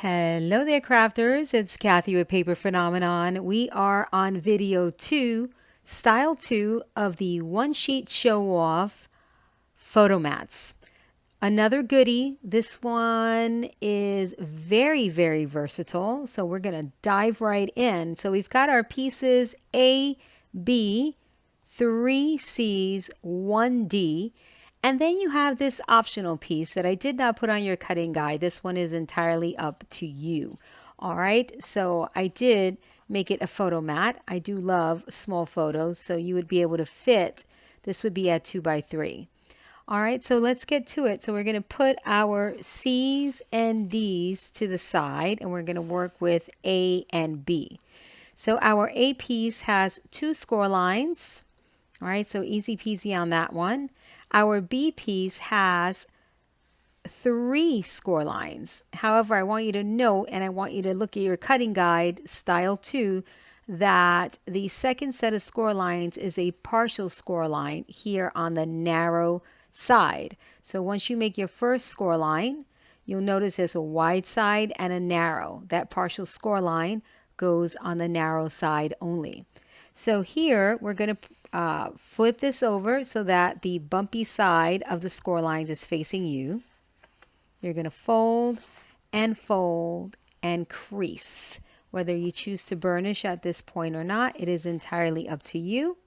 Hello there, crafters. It's Kathy with Paper Phenomenon. We are on video 2, style 2 of the one sheet show off photo mats. Another goodie. This one is very, very versatile. So we're going to dive right in. So we've got our pieces A, B, 3 C's, 1 D. And then you have this optional piece that I did not put on your cutting guide. This one is entirely up to you. All right, so I did make it a photo mat. I do love small photos, so you would be able to fit, this would be at 2 by 3. All right, so let's get to it. So we're going to put our C's and D's to the side, and we're going to work with A and B. So our A piece has 2 score lines. All right, so easy peasy on that one. Our B piece has 3 score lines. However, I want you to note, and I want you to look at your cutting guide, style 2, that the second set of score lines is a partial score line here on the narrow side. So once you make your first score line, you'll notice there's a wide side and a narrow. That partial score line goes on the narrow side only. So here we're going to flip this over so that the bumpy side of the score lines is facing you. You're going to fold and crease. Whether you choose to burnish at this point or not, it is entirely up to you.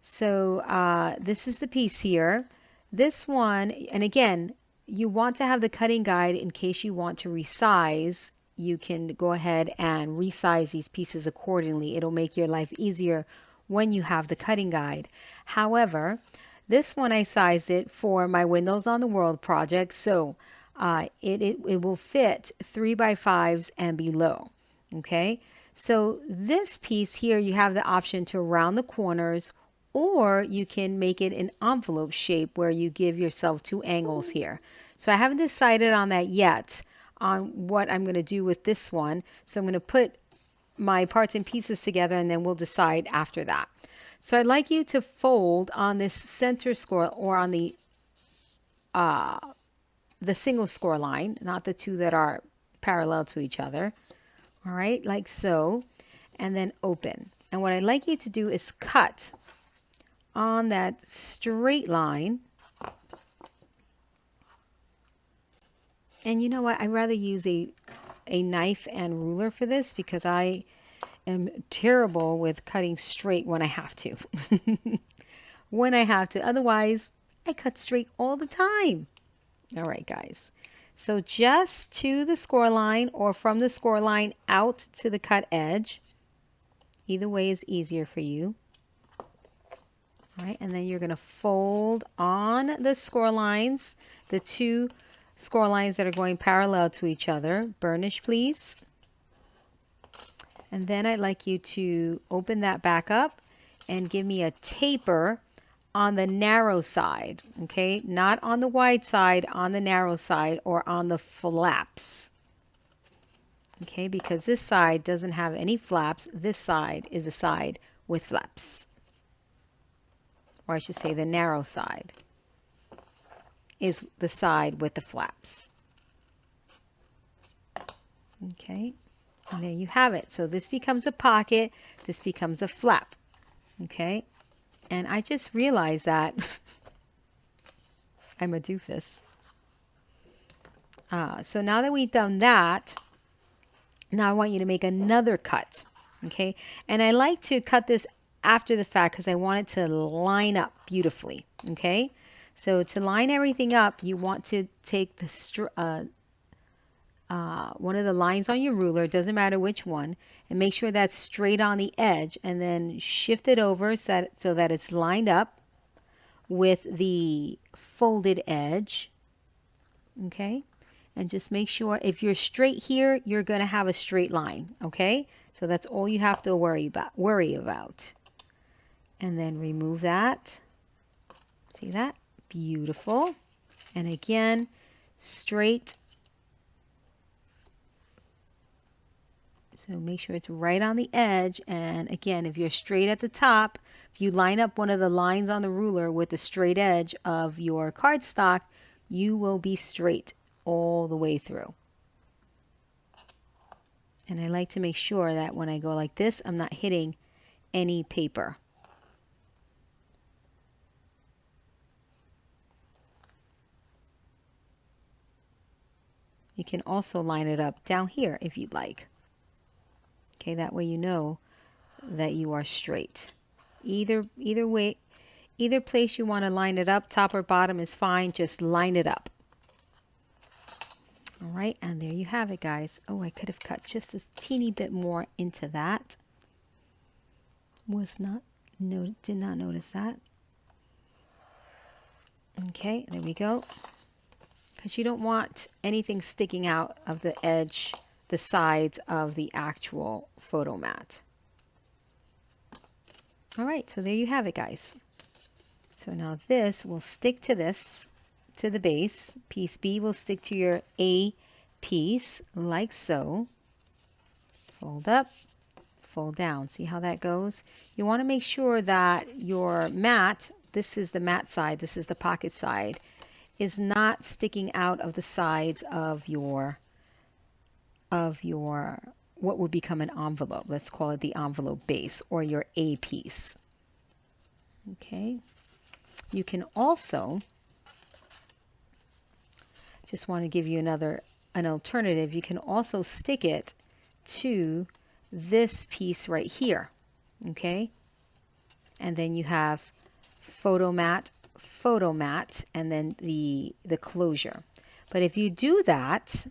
So this is the piece here. This one, and again, you want to have the cutting guide in case you want to resize. You can go ahead and resize these pieces accordingly. It'll make your life easier when you have the cutting guide. However, this one I sized it for my Windows on the World project, so it will fit 3 by 5s and below. Okay, so this piece here, you have the option to round the corners, or you can make it an envelope shape where you give yourself 2 angles here. So I haven't decided on that yet, on what I'm going to do with this one. So I'm going to put my parts and pieces together, and then we'll decide after that. So I'd like you to fold on this center score, or on the single score line, not the 2 that are parallel to each other. All right, like so, and then open. And what I'd like you to do is cut on that straight line. And you know what? I'd rather use a knife and ruler for this, because I am terrible with cutting straight when I have to. When I have to. Otherwise, I cut straight all the time. All right, guys. So just to the score line, or from the score line out to the cut edge. Either way is easier for you. All right, and then you're going to fold on the score lines, the 2 score lines that are going parallel to each other. Burnish, please. And then I'd like you to open that back up and give me a taper on the narrow side. Okay, not on the wide side, on the narrow side, or on the flaps. Okay, because this side doesn't have any flaps. This side is a side with flaps. Or I should say the narrow side is the side with the flaps. Okay, and there you have it. So this becomes a pocket, this becomes a flap. Okay, and I just realized that I'm a doofus. So now that we've done that, now I want you to make another cut. Okay, and I like to cut this after the fact because I want it to line up beautifully. Okay, so to line everything up, you want to take the one of the lines on your ruler, doesn't matter which one, and make sure that's straight on the edge, and then shift it over so that it's lined up with the folded edge. Okay, and just make sure if you're straight here, you're going to have a straight line. Okay, so that's all you have to worry about. And then remove that. See that? Beautiful. And again, straight. So make sure it's right on the edge. And again, if you're straight at the top, if you line up one of the lines on the ruler with the straight edge of your cardstock, you will be straight all the way through. And I like to make sure that when I go like this, I'm not hitting any paper. You can also line it up down here if you'd like. Okay, that way you know that you are straight. Either way, either place you want to line it up, top or bottom is fine, just line it up. All right, and there you have it, guys. Oh, I could have cut just a teeny bit more into that. Did not notice that. Okay, there we go. Because you don't want anything sticking out of the edge, the sides of the actual photo mat. All right, so there you have it, guys. So now this will stick to this, to the base. Piece B will stick to your A piece, like so. Fold up, fold down. See how that goes? You want to make sure that your mat, this is the mat side, this is the pocket side, is not sticking out of the sides of your what would become an envelope. Let's call it the envelope base, or your A piece. Okay. You can also, just want to give you an alternative, you can also stick it to this piece right here. Okay. And then you have photo mat, and then the closure. But if you do that,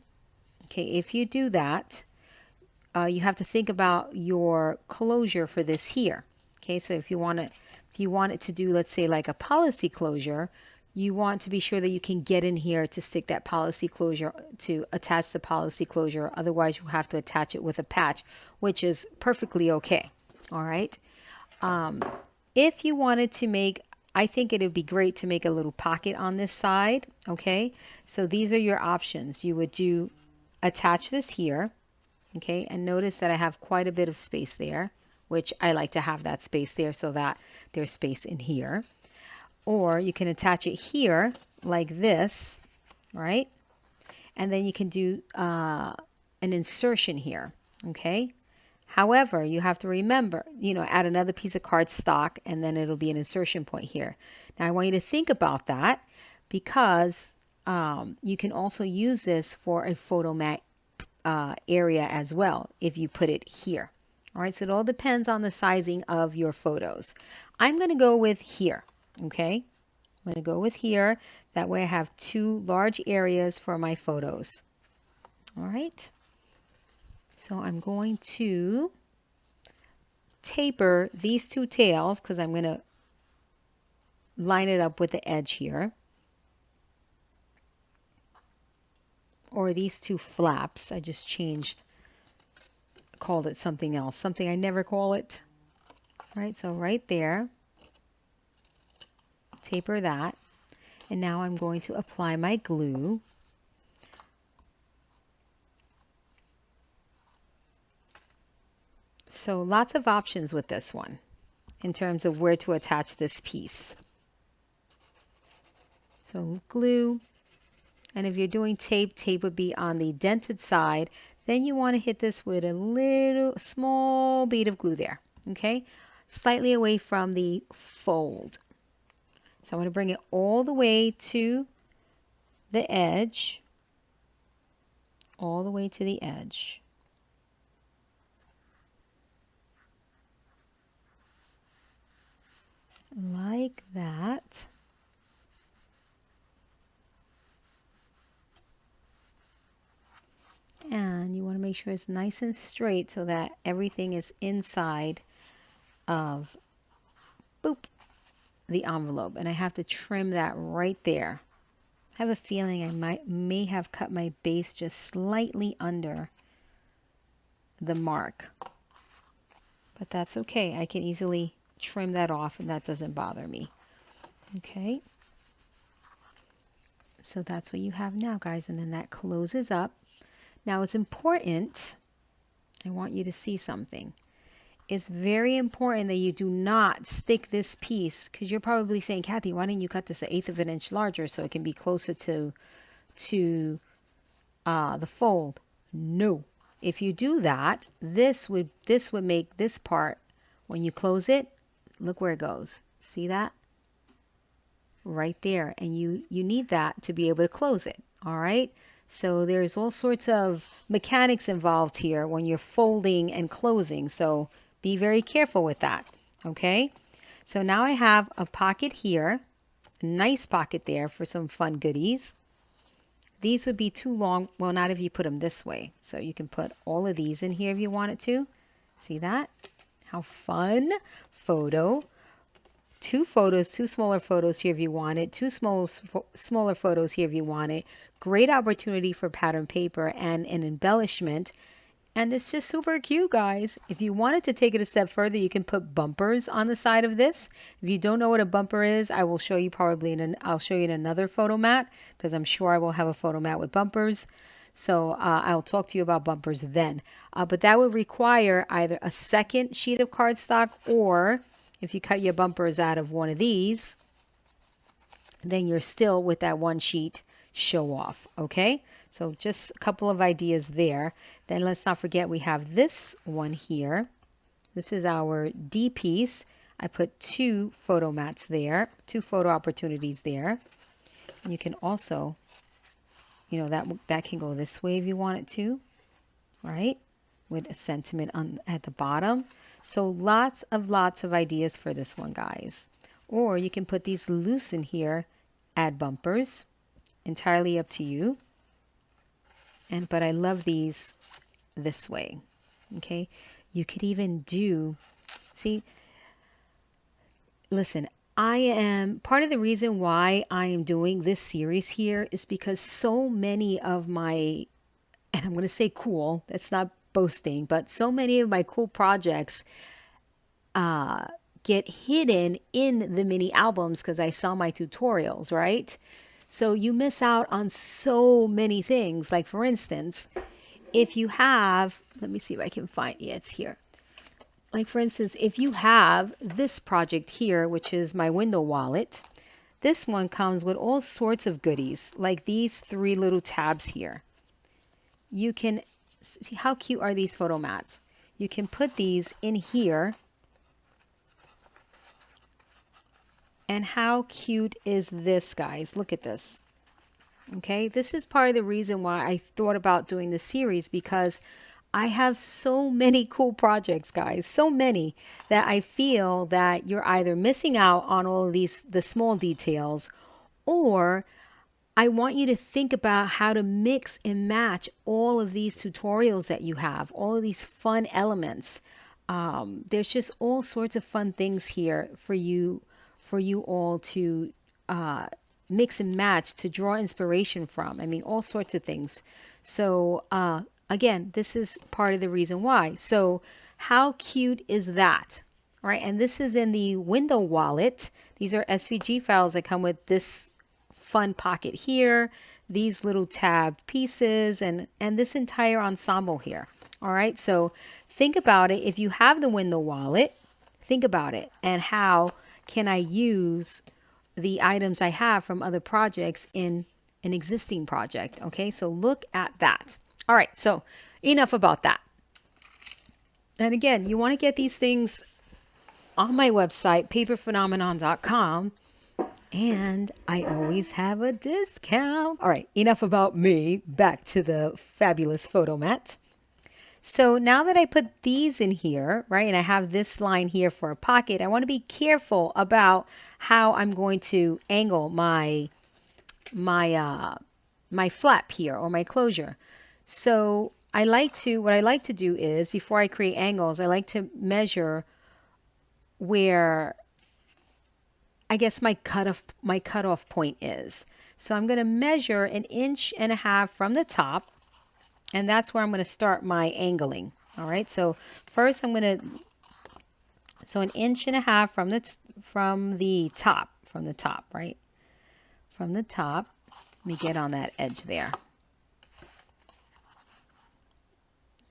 okay, if you do that, you have to think about your closure for this here. Okay, so if you want it to do, let's say, like a policy closure, you want to be sure that you can get in here to stick that policy closure, to attach the policy closure. Otherwise, you have to attach it with a patch, which is perfectly okay. All right. If you wanted to make, I think it would be great to make a little pocket on this side. Okay, so these are your options. You would do attach this here. Okay, and notice that I have quite a bit of space there, which I like to have that space there so that there's space in here. Or you can attach it here like this, right? And then you can do an insertion here, okay? However, you have to remember, add another piece of cardstock, and then it'll be an insertion point here. Now, I want you to think about that, because you can also use this for a photo mat area as well if you put it here. All right, so it all depends on the sizing of your photos. I'm going to go with here, okay? I'm going to go with here. That way I have two large areas for my photos. All right. So I'm going to taper these two tails because I'm going to line it up with the edge here. Or these two flaps. I just called it something else. Something I never call it. All right, so right there. Taper that. And now I'm going to apply my glue. So lots of options with this one in terms of where to attach this piece. So glue, and if you're doing tape, tape would be on the dented side. Then you want to hit this with a little small bead of glue there, okay? Slightly away from the fold. So I'm going to bring it all the way to the edge, all the way to the edge. Like that. And you want to make sure it's nice and straight so that everything is inside of, boop, the envelope. And I have to trim that right there. I have a feeling I may have cut my base just slightly under the mark. But that's okay. I can easily trim that off and that doesn't bother me. Okay. So that's what you have now, guys. And then that closes up. Now it's important, I want you to see something. It's very important that you do not stick this piece, because you're probably saying, Kathy, why didn't you cut this 1/8 of an inch larger so it can be closer to the fold? No, if you do that, this would make this part, when you close it, look where it goes. See that? Right there. And you need that to be able to close it. All right. So there's all sorts of mechanics involved here when you're folding and closing. So be very careful with that. Okay. So now I have a pocket here, a nice pocket there for some fun goodies. These would be too long. Well, not if you put them this way. So you can put all of these in here if you wanted to. See that? How fun. Photo. Two photos, two smaller photos here if you want it. Two smaller photos here if you want it. Great opportunity for pattern paper and an embellishment. And it's just super cute, guys. If you wanted to take it a step further, you can put bumpers on the side of this. If you don't know what a bumper is, I will show you probably I'll show you in another photo mat, because I'm sure I will have a photo mat with bumpers. So I'll talk to you about bumpers then. But that would require either a second sheet of cardstock, or if you cut your bumpers out of one of these, then you're still with that one sheet show off. Okay. So just a couple of ideas there. Then let's not forget we have this one here. This is our D piece. I put two photo mats there, two photo opportunities there. And you can also, you know, that can go this way if you want it to, right? With a sentiment at the bottom. So lots of ideas for this one, guys. Or you can put these loose in here, add bumpers. Entirely up to you. But I love these this way. Okay. You could even do, see, listen, part of the reason why I am doing this series here is because so many of my, and I'm going to say cool, that's not boasting, but so many of my cool projects get hidden in the mini albums because I sell my tutorials, right? So you miss out on so many things. Like for instance, if you have, let me see if I can find, yeah, it's here. Like for instance, if you have this project here, which is my window wallet, this one comes with all sorts of goodies, like these three little tabs here. You can see how cute are these photo mats. You can put these in here. And how cute is this, guys? Look at this. Okay, this is part of the reason why I thought about doing this series, because I have so many cool projects, guys, so many, that I feel that you're either missing out on all of the small details, or I want you to think about how to mix and match all of these tutorials that you have, all of these fun elements. There's just all sorts of fun things here for you all to mix and match, to draw inspiration from. I mean, all sorts of things. So again, this is part of the reason why. So how cute is that? All right, and this is in the window wallet. These are SVG files that come with this fun pocket here, these little tabbed pieces, and this entire ensemble here. All right, so think about it. If you have the window wallet, think about it, and how can I use the items I have from other projects in an existing project? Okay, so look at that. All right, so enough about that. And again, you want to get these things on my website, paperphenomenon.com, and I always have a discount. All right, enough about me. Back to the fabulous photo mat. So now that I put these in here, right, and I have this line here for a pocket, I want to be careful about how I'm going to angle my flap here, or my closure. So what I like to do is, before I create angles, I like to measure where I guess my cutoff point is. So I'm going to measure 1.5 inches from the top. And that's where I'm going to start my angling. All right. So first I'm going to, so 1.5 inches from the top, right? From the top. Let me get on that edge there.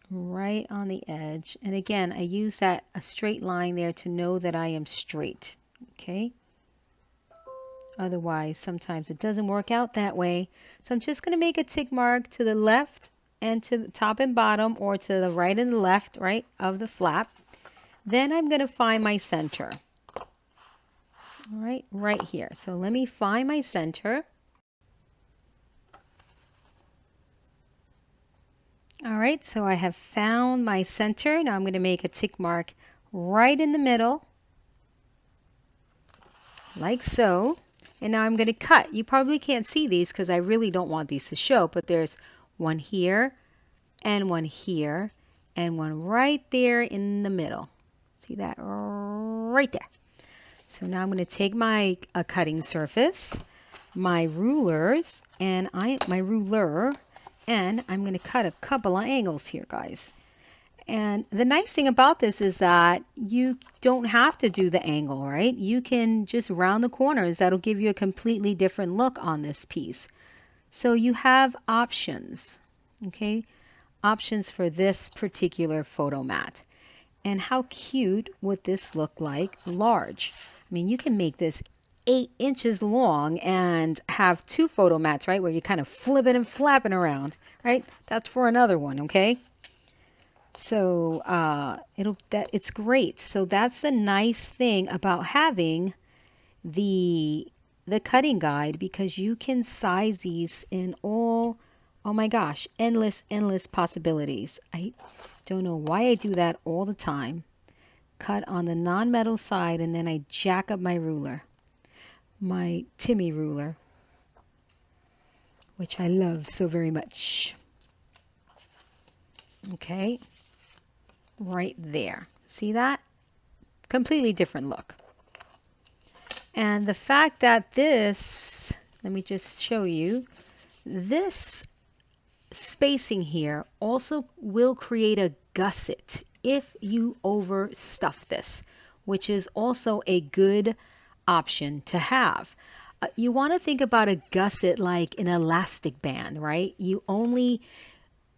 Right on the edge. And again, I use a straight line there to know that I am straight. Okay. Otherwise, sometimes it doesn't work out that way. So I'm just going to make a tick mark to the left and to the top and bottom, or to the right and the left, right, of the flap. Then I'm going to find my center. All right here. So let me find my center. All right, so I have found my center. Now I'm going to make a tick mark right in the middle, like so. And now I'm going to cut. You probably can't see these because I really don't want these to show, but there's one here and one here and one right there in the middle. See that right there. So now I'm going to take my cutting surface, my rulers, and my ruler, and I'm going to cut a couple of angles here, guys. And the nice thing about this is that you don't have to do the angle, right? You can just round the corners. That'll give you a completely different look on this piece. So you have options, okay? Options for this particular photo mat. And how cute would this look like large? I mean, you can make this 8 inches long and have 2 photo mats, right? Where you kind of flip it and flap it around, right? That's for another one, okay? So it's great. So that's the nice thing about having the cutting guide, because you can size these in all, oh my gosh, endless possibilities. I don't know why I do that all the time. Cut on the non-metal side, and then I jack up my ruler, my Timmy ruler, which I love so very much. Okay, right there. See that? Completely different look. And the fact that this, let me just show you, this spacing here also will create a gusset if you overstuff this, which is also a good option to have. You want to think about a gusset like an elastic band, right? You only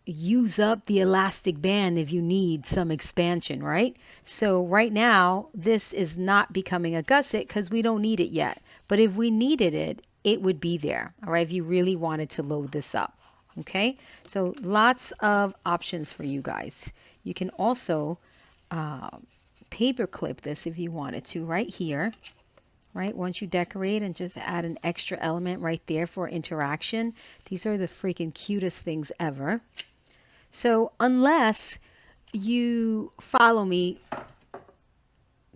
use up the elastic band if you need some expansion, right? So right now, this is not becoming a gusset because we don't need it yet. But if we needed it, it would be there, all right, if you really wanted to load this up. Okay, so lots of options for you guys. You can also paper clip this if you wanted to right here, right? Once you decorate, and just add an extra element right there for interaction. These are the freaking cutest things ever. So unless you follow me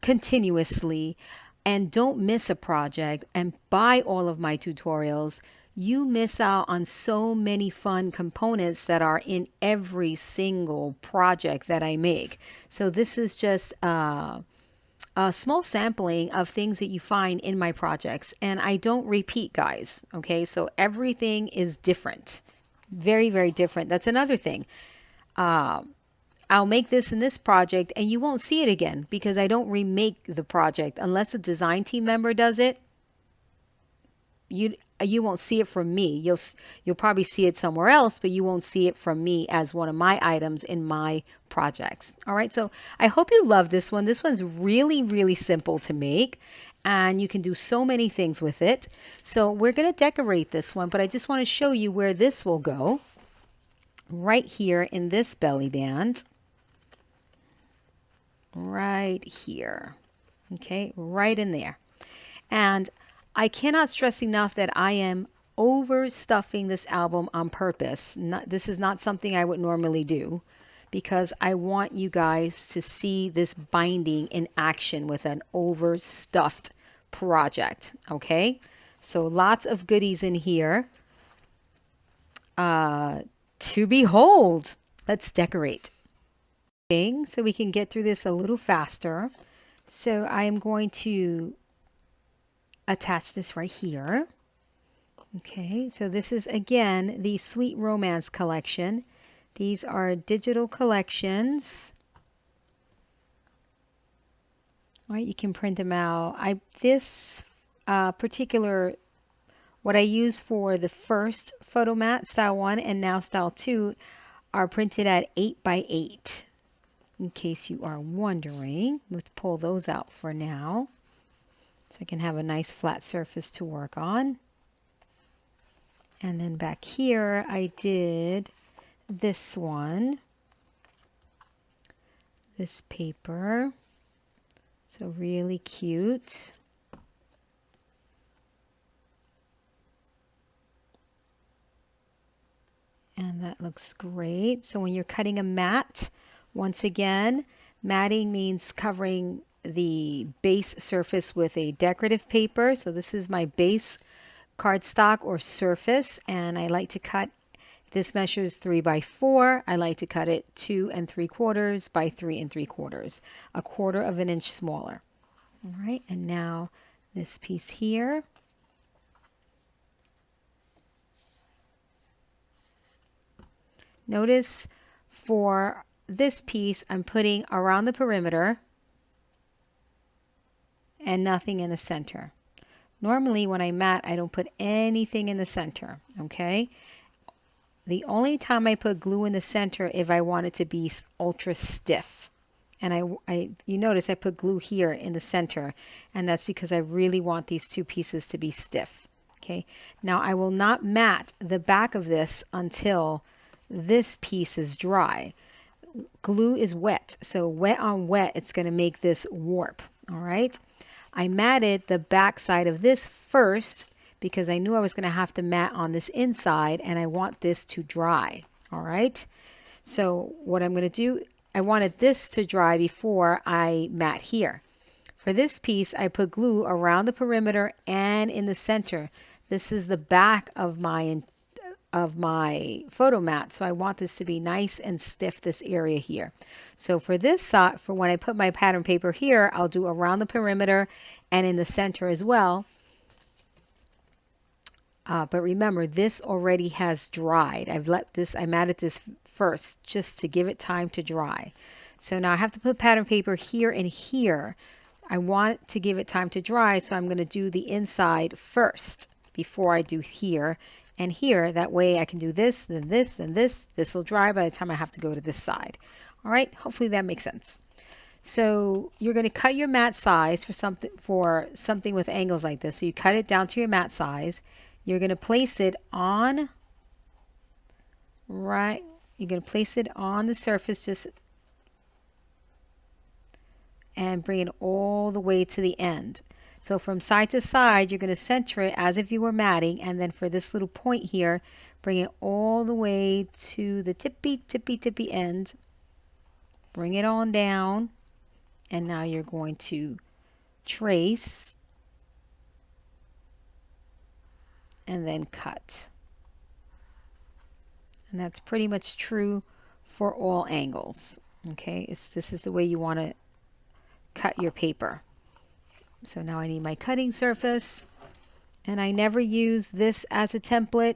continuously and don't miss a project and buy all of my tutorials, you miss out on so many fun components that are in every single project that I make. So this is just a small sampling of things that you find in my projects, and I don't repeat, guys. Okay, so everything is different, very, very different. That's another thing. I'll make this in this project and you won't see it again because I don't remake the project unless a design team member does it. You won't see it from me. You'll probably see it somewhere else, but you won't see it from me as one of my items in my projects. All right, so I hope you love this one. This one's really, really simple to make, and you can do so many things with it. So we're going to decorate this one, but I just want to show you where this will go. Right here in this belly band. Right here. Okay, right in there. And I cannot stress enough that I am overstuffing this album on purpose. This is not something I would normally do, because I want you guys to see this binding in action with an overstuffed project. Okay, so lots of goodies in here to behold. Let's decorate. Okay, so we can get through this a little faster. So I am going to attach this right here. Okay, so this is again the Sweet Romance collection. These are digital collections. All right, you can print them out. This particular, what I use for the first photo mat, style 1, and now style 2, are printed at 8 by 8. In case you are wondering, let's pull those out for now, so I can have a nice flat surface to work on. And then back here, I did this one, this paper. So really cute. And that looks great. So when you're cutting a mat, once again, matting means covering the base surface with a decorative paper. So this is my base cardstock or surface, and I like to cut, this measures 3 by 4. I like to cut it 2 3/4 by 3 3/4, a 1/4 of an inch smaller. All right, and now this piece here. Notice for this piece, I'm putting around the perimeter and nothing in the center. Normally when I mat, I don't put anything in the center, okay? The only time I put glue in the center if I want it to be ultra stiff. And you notice I put glue here in the center, and that's because I really want these two pieces to be stiff, okay? Now I will not mat the back of this until this piece is dry. Glue is wet, so wet on wet, it's going to make this warp, all right? I matted the back side of this first because I knew I was going to have to mat on this inside, and I want this to dry, all right? So what I'm going to do, I wanted this to dry before I mat here. For this piece, I put glue around the perimeter and in the center. This is the back of my photo mat, so I want this to be nice and stiff, this area here. So for this side, for when I put my pattern paper here, I'll do around the perimeter and in the center as well. But remember, this already has dried. I matted this first just to give it time to dry. So now I have to put pattern paper here and here. I want to give it time to dry, so I'm going to do the inside first before I do here and here. That way I can do this, then this, then this. This will dry by the time I have to go to this side. All right, hopefully that makes sense. So you're going to cut your mat size for something with angles like this. So you cut it down to your mat size. You're going to place it on you're going to place it on the surface just and bring it all the way to the end. So from side to side, you're going to center it as if you were matting, and then for this little point here, bring it all the way to the tippy end. Bring it on down, and now you're going to trace and then cut. And that's pretty much true for all angles. Okay, this is the way you want to cut your paper. So now I need my cutting surface, and I never use this as a template.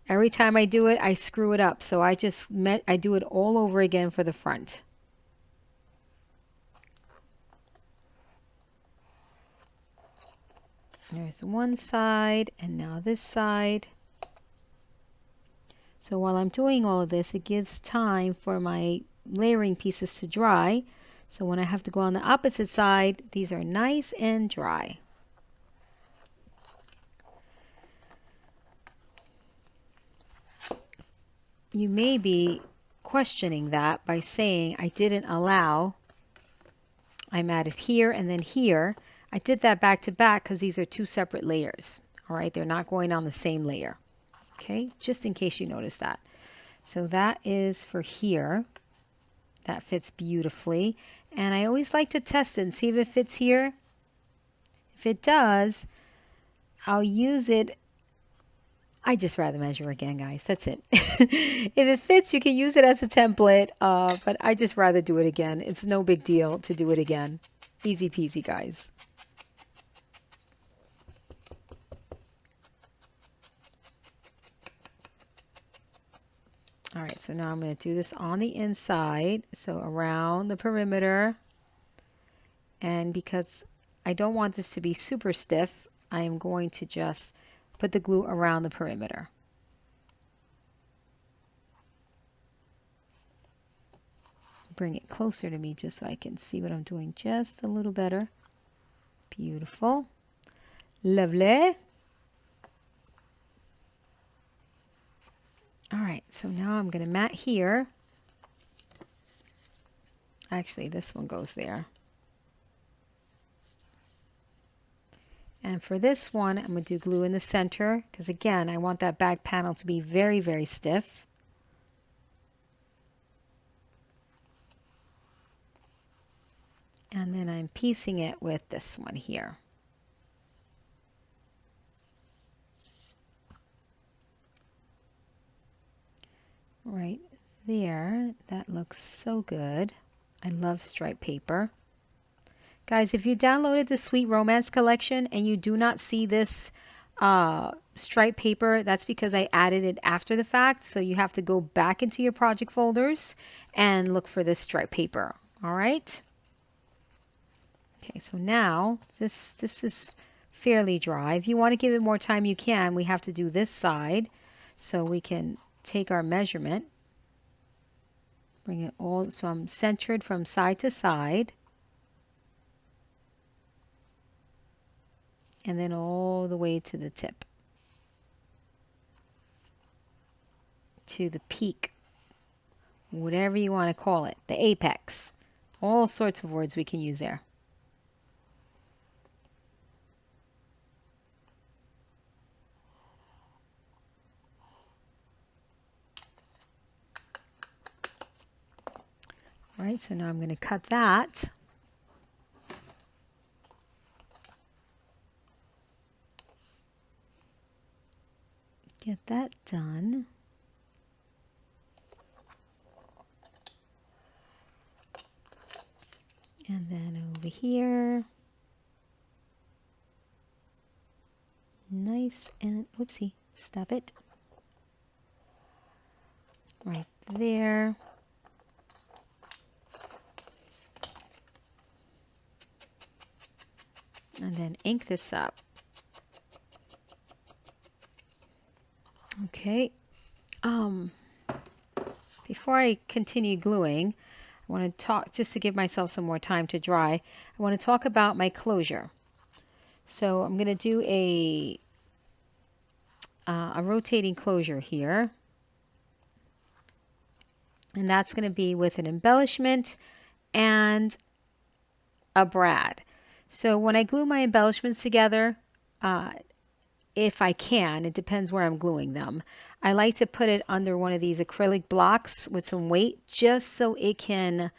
Every time I do it, I screw it up. So I do it all over again for the front. There's one side, and now this side. So while I'm doing all of this, it gives time for my layering pieces to dry. So when I have to go on the opposite side, these are nice and dry. You may be questioning that by saying I didn't allow, I matted here and then here. I did that back to back because these are two separate layers. All right, they're not going on the same layer. Okay, just in case you noticed that. So that is for here. That fits beautifully. And I always like to test it and see if it fits here. If it does, I'll use it. I just rather measure again, guys. That's it. If it fits, you can use it as a template, but I just rather do it again. It's no big deal to do it again. Easy peasy, guys. All right, so now I'm going to do this on the inside, so around the perimeter. And because I don't want this to be super stiff, I am going to just put the glue around the perimeter. Bring it closer to me just so I can see what I'm doing just a little better. Beautiful. Lovely. All right, so now I'm going to mat here. Actually, this one goes there. And for this one, I'm going to do glue in the center because again, I want that back panel to be very, very stiff. And then I'm piecing it with this one here. Right there. That looks so good. I love striped paper. Guys, if you downloaded the Sweet Romance collection and you do not see this striped paper, that's because I added it after the fact. So you have to go back into your project folders and look for this striped paper. All right. Okay, so now this is fairly dry. If you want to give it more time, you can. We have to do this side. So we can take our measurement. Bring it all, so I'm centered from side to side. And then all the way to the tip. To the peak. Whatever you want to call it. The apex. All sorts of words we can use there. All right, so now I'm going to cut that. Get that done. And then over here. Nice and, whoopsie, stop it. Right there. And then ink this up. Okay. Before I continue gluing, I want to talk, just to give myself some more time to dry, I want to talk about my closure. So I'm going to do a rotating closure here. And that's going to be with an embellishment and a brad. So when I glue my embellishments together, if I can, it depends where I'm gluing them, I like to put it under one of these acrylic blocks with some weight just so it can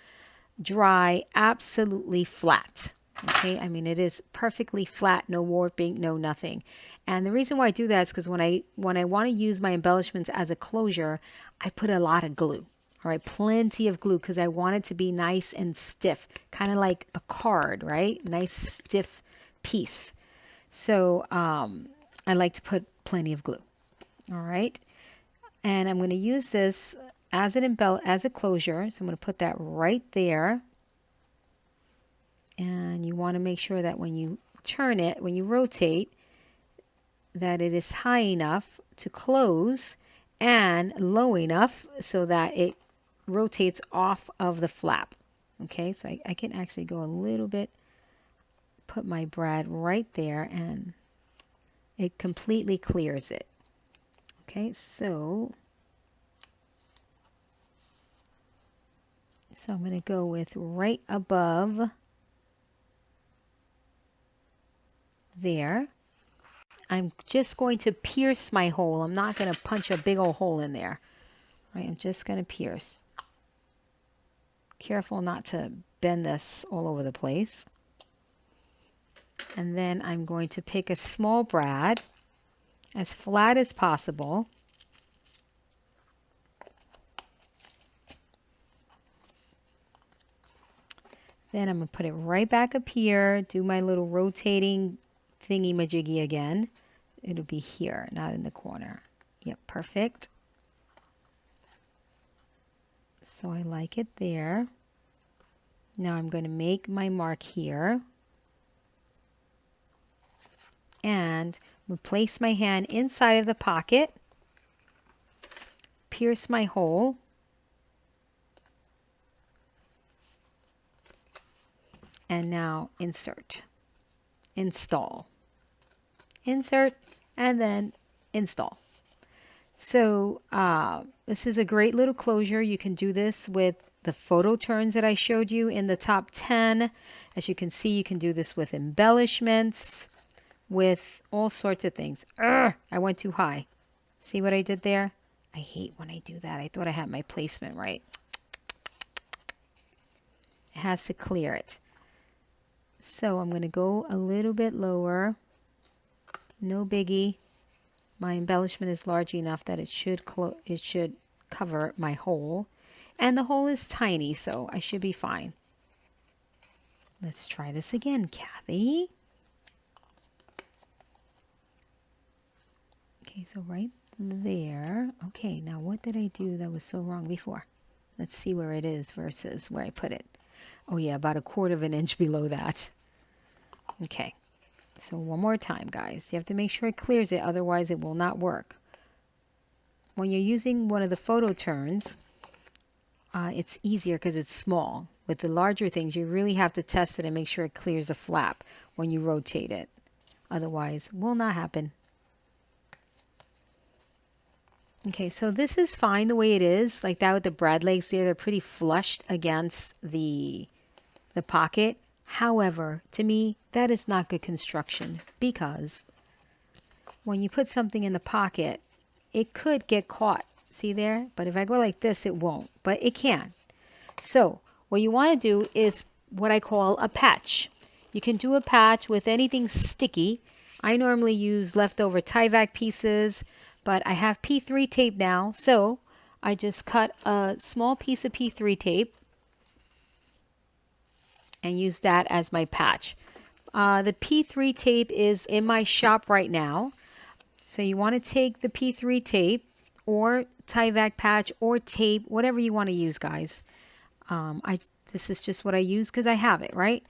dry absolutely flat. Okay, I mean it is perfectly flat, no warping, no nothing. And the reason why I do that is because when I want to use my embellishments as a closure, I put a lot of glue. All right, plenty of glue because I want it to be nice and stiff, kind of like a card, right? Nice stiff piece. So I like to put plenty of glue. All right, and I'm going to use this as as a closure. So I'm going to put that right there. And you want to make sure that when you turn it, when you rotate, that it is high enough to close and low enough so that it rotates off of the flap. Okay, so I can actually go a little bit, put my brad right there, and it completely clears it. Okay, so I'm going to go with right above there. I'm just going to pierce my hole. I'm not going to punch a big old hole in there. Right, I'm just going to pierce. Careful not to bend this all over the place. And then I'm going to pick a small brad, as flat as possible. Then I'm going to put it right back up here, do my little rotating thingy-majiggy again. It'll be here, not in the corner. Yep, perfect. So I like it there. Now I'm going to make my mark here. And I'm going to place my hand inside of the pocket, pierce my hole, and now insert, install, insert, and then install. So this is a great little closure. You can do this with the photo turns that I showed you in the top 10. As you can see, you can do this with embellishments, with all sorts of things. Urgh, I went too high. See what I did there? I hate when I do that. I thought I had my placement right. It has to clear it. So I'm going to go a little bit lower. No biggie. My embellishment is large enough that it should cover my hole. And the hole is tiny, so I should be fine. Let's try this again, Kathy. Okay, so right there. Okay, now what did I do that was so wrong before? Let's see where it is versus where I put it. Oh yeah, about 1/4 of an inch below that. Okay, so one more time, guys. You have to make sure it clears it, otherwise it will not work. When you're using one of the photo turns, it's easier because it's small. With the larger things, you really have to test it and make sure it clears the flap when you rotate it. Otherwise, it will not happen. Okay, so this is fine the way it is, like that with the brad legs there. They're pretty flushed against the pocket. However, to me, that is not good construction because when you put something in the pocket, it could get caught. See there? But if I go like this, it won't, but it can. So what you want to do is what I call a patch. You can do a patch with anything sticky. I normally use leftover Tyvek pieces, but I have P3 tape now, so I just cut a small piece of P3 tape and use that as my patch. The P3 tape is in my shop right now. So you want to take the P3 tape or Tyvek patch or tape, whatever you want to use, guys. This is just what I use because I have it, right?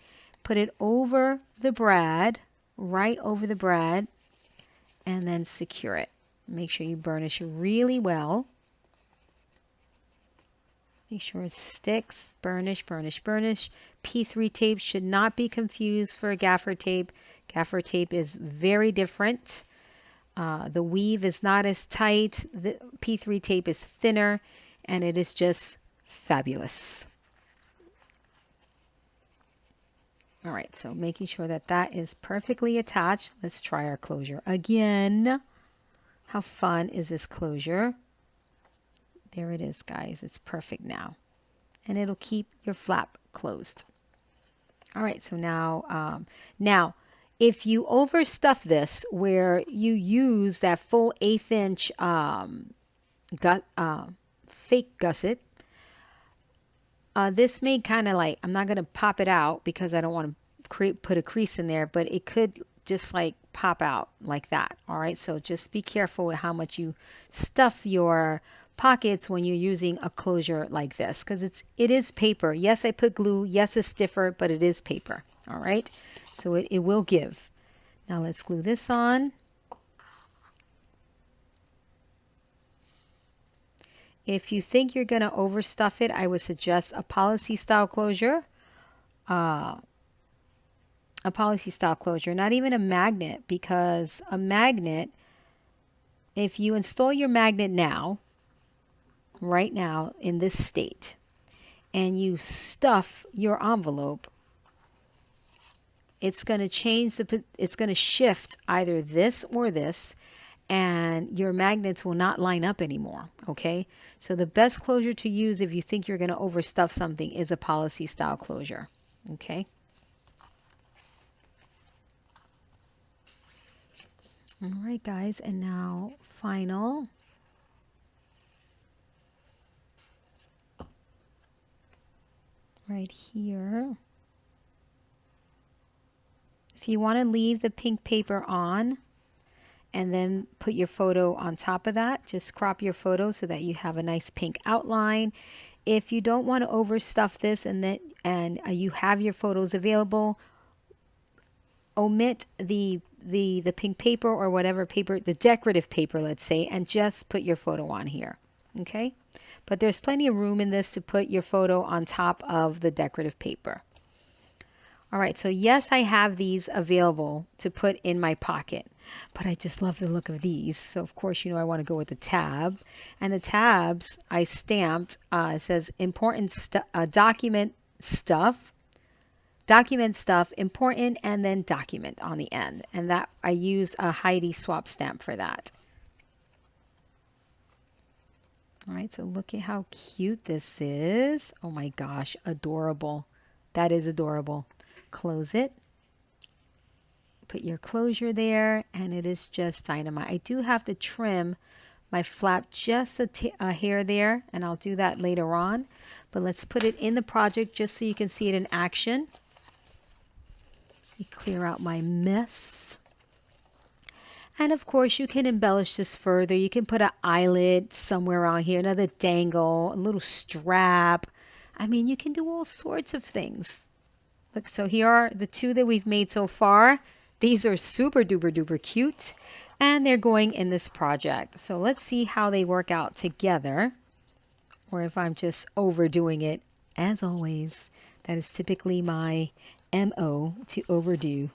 Put it over the brad, right over the brad, and then secure it. Make sure you burnish really well. Make sure it sticks. Burnish, burnish, burnish. P3 tape should not be confused for gaffer tape. Gaffer tape is very different. The weave is not as tight. The P3 tape is thinner, and it is just fabulous. All right, so making sure that that is perfectly attached. Let's try our closure again. How fun is this closure? There it is, guys. It's perfect now. And it'll keep your flap closed. All right, so now, if you overstuff this where you use that full 1/8 inch fake gusset, this may kind of like, I'm not going to pop it out because I don't want to put a crease in there, but it could just like pop out like that. All right, so just be careful with how much you stuff your pockets when you're using a closure like this because it is paper. Yes, I put glue. Yes, it's stiffer, but it is paper. All right, so it will give. Now let's glue this on. If you think you're going to overstuff it, I would suggest a policy style closure. A policy style closure, not even a magnet, because a magnet, if you install your magnet now, right now in this state, and you stuff your envelope, it's going to change it's going to shift either this or this, and your magnets will not line up anymore. Okay, so the best closure to use if you think you're going to overstuff something is a policy style closure. Okay. All right, guys, and now final. Right here. If you want to leave the pink paper on and then put your photo on top of that, just crop your photo so that you have a nice pink outline. If you don't want to overstuff this and you have your photos available, omit the pink paper or whatever paper, the decorative paper, let's say, and just put your photo on here. Okay, but there's plenty of room in this to put your photo on top of the decorative paper. All right, so yes, I have these available to put in my pocket. but I just love the look of these. So of course, I want to go with the tab. And the tabs I stamped, it says important document stuff, important, and then document on the end. And that I use a Heidi Swapp Stamp for that. All right, so look at how cute this is. Oh my gosh, adorable. That is adorable. Close it. Put your closure there, and it is just dynamite. I do have to trim my flap just a hair there, and I'll do that later on. But let's put it in the project just so you can see it in action. Let me clear out my mess. And of course, you can embellish this further. You can put an eyelet somewhere around here, another dangle, a little strap. I mean, you can do all sorts of things. Look, so here are the two that we've made so far. These are super duper duper cute, and they're going in this project. So let's see how they work out together, or if I'm just overdoing it. As always, that is typically my MO, to overdo.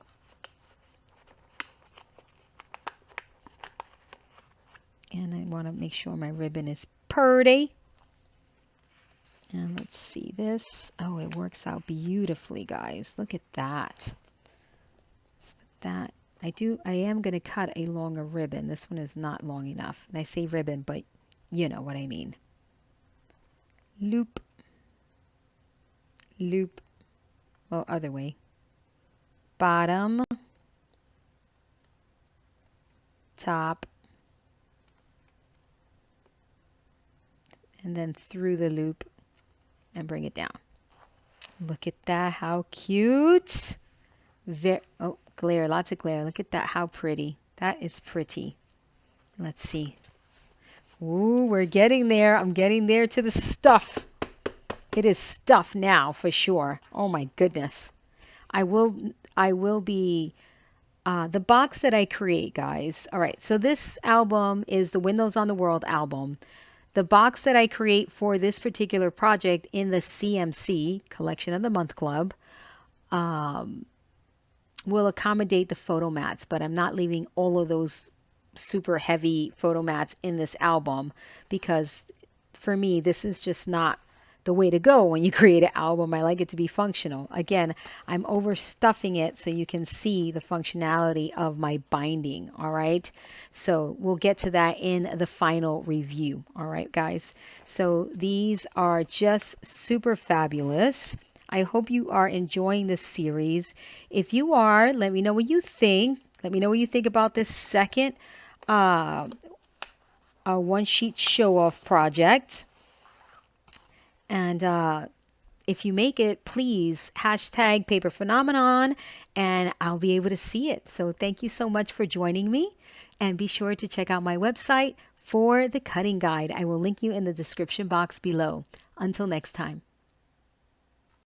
And I want to make sure my ribbon is pretty. And let's see this. Oh, it works out beautifully, guys. Look at that. That I am going to cut a longer ribbon. This one is not long enough. And I say ribbon, but you know what I mean. Loop. Loop. Well, other way. Bottom. Top. And then through the loop and bring it down. Look at that, how cute. Oh, glare, lots of glare. Look at that, how pretty. That is pretty. Let's see. Ooh, we're getting there. I'm getting there to the stuff. It is stuff now for sure. Oh my goodness. I will be the box that I create, guys. All right, so this album is the Windows on the World album. The box that I create for this particular project in the CMC, Collection of the Month Club, will accommodate the photo mats, but I'm not leaving all of those super heavy photo mats in this album because for me, this is just not the way to go when you create an album. I like it to be functional. Again, I'm overstuffing it so you can see the functionality of my binding. All right. So we'll get to that in the final review. All right, guys. So these are just super fabulous. I hope you are enjoying this series. If you are, let me know what you think. Let me know what you think about this second one sheet show off project. And if you make it, please hashtag Paper Phenomenon and I'll be able to see it. So thank you so much for joining me, and be sure to check out my website for the cutting guide. I will link you in the description box below. Until next time.